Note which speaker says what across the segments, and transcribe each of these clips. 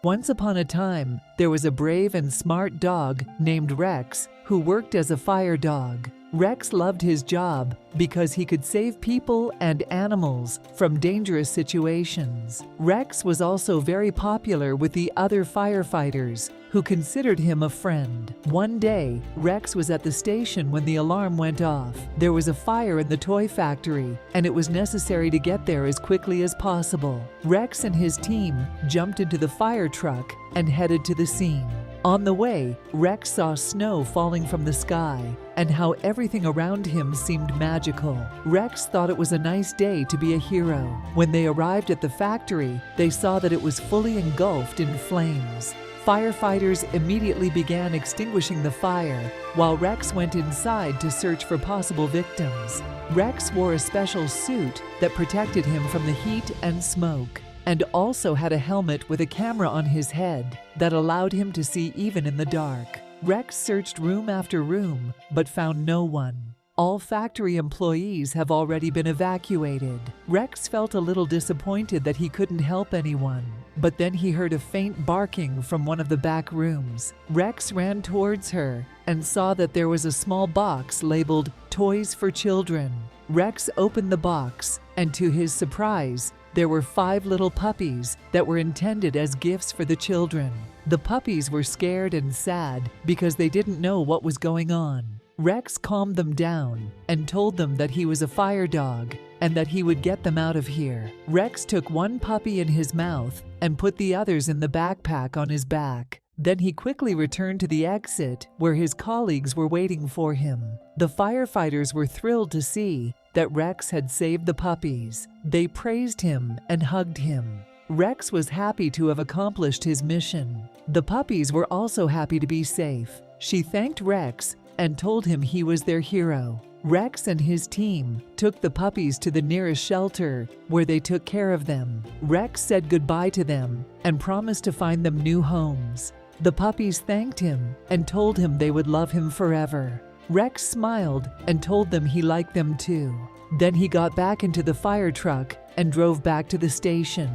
Speaker 1: Once upon a time, there was a brave and smart dog named Rex who worked as a fire dog. Rex loved his job because he could save people and animals from dangerous situations. Rex was also very popular with the other firefighters, who considered him a friend. One day, Rex was at the station when the alarm went off. There was a fire in the toy factory, and it was necessary to get there as quickly as possible. Rex and his team jumped into the fire truck and headed to the scene. On the way, Rex saw snow falling from the sky and how everything around him seemed magical. Rex thought it was a nice day to be a hero. When they arrived at the factory, they saw that it was fully engulfed in flames. Firefighters immediately began extinguishing the fire, while Rex went inside to search for possible victims. Rex wore a special suit that protected him from the heat and smoke, and also had a helmet with a camera on his head that allowed him to see even in the dark. Rex searched room after room, but found no one. All factory employees have already been evacuated. Rex felt a little disappointed that he couldn't help anyone, but then he heard a faint barking from one of the back rooms. Rex ran towards her and saw that there was a small box labeled "Toys for Children." Rex opened the box, and to his surprise, there were 5 little puppies that were intended as gifts for the children. The puppies were scared and sad because they didn't know what was going on. Rex calmed them down and told them that he was a fire dog and that he would get them out of here. Rex took one puppy in his mouth and put the others in the backpack on his back. Then he quickly returned to the exit where his colleagues were waiting for him. The firefighters were thrilled to see that Rex had saved the puppies. They praised him and hugged him. Rex was happy to have accomplished his mission. The puppies were also happy to be safe. She thanked Rex and told him he was their hero. Rex and his team took the puppies to the nearest shelter where they took care of them. Rex said goodbye to them and promised to find them new homes. The puppies thanked him and told him they would love him forever. Rex smiled and told them he liked them too. Then he got back into the fire truck and drove back to the station.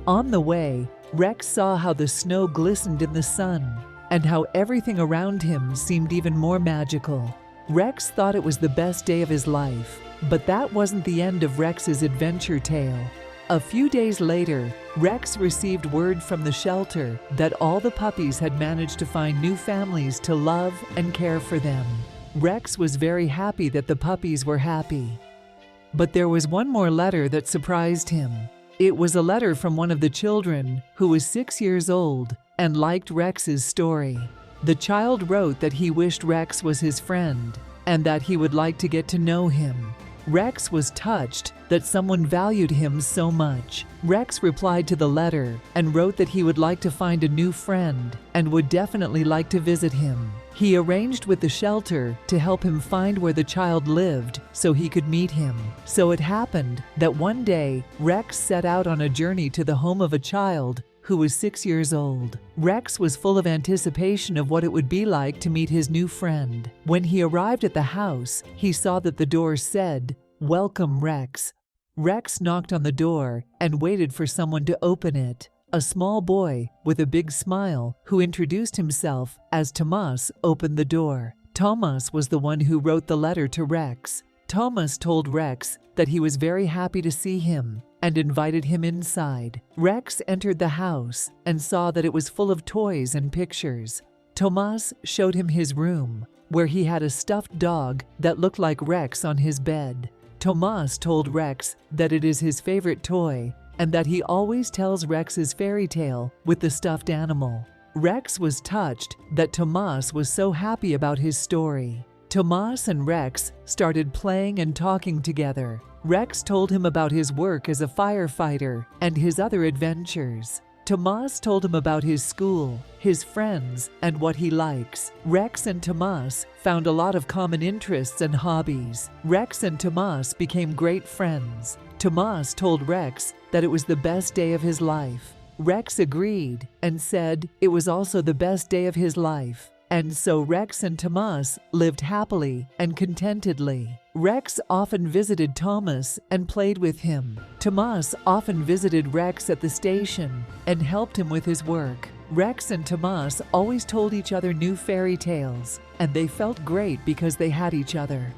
Speaker 1: On the way, Rex saw how the snow glistened in the sun and how everything around him seemed even more magical. Rex thought it was the best day of his life, but that wasn't the end of Rex's adventure tale. A few days later, Rex received word from the shelter that all the puppies had managed to find new families to love and care for them. Rex was very happy that the puppies were happy. But there was one more letter that surprised him. It was a letter from one of the children who was 6 years old and liked Rex's story. The child wrote that he wished Rex was his friend and that he would like to get to know him. Rex was touched that someone valued him so much. Rex replied to the letter and wrote that he would like to find a new friend and would definitely like to visit him. He arranged with the shelter to help him find where the child lived so he could meet him. So it happened that one day, Rex set out on a journey to the home of a child who was 6 years old. Rex was full of anticipation of what it would be like to meet his new friend. When he arrived at the house, he saw that the door said, "Welcome, Rex." Rex knocked on the door and waited for someone to open it. A small boy with a big smile who introduced himself as Tomáš opened the door. Tomáš was the one who wrote the letter to Rex. Tomáš told Rex that he was very happy to see him and invited him inside. Rex entered the house and saw that it was full of toys and pictures. Tomáš showed him his room, where he had a stuffed dog that looked like Rex on his bed. Tomáš told Rex that it is his favorite toy and that he always tells Rex's fairy tale with the stuffed animal. Rex was touched that Tomáš was so happy about his story. Tomáš and Rex started playing and talking together. Rex told him about his work as a firefighter and his other adventures. Tomáš told him about his school, his friends, and what he likes. Rex and Tomáš found a lot of common interests and hobbies. Rex and Tomáš became great friends. Tomáš told Rex that it was the best day of his life. Rex agreed and said it was also the best day of his life. And so Rex and Tomáš lived happily and contentedly. Rex often visited Tomáš and played with him. Tomáš often visited Rex at the station and helped him with his work. Rex and Tomáš always told each other new fairy tales, and they felt great because they had each other.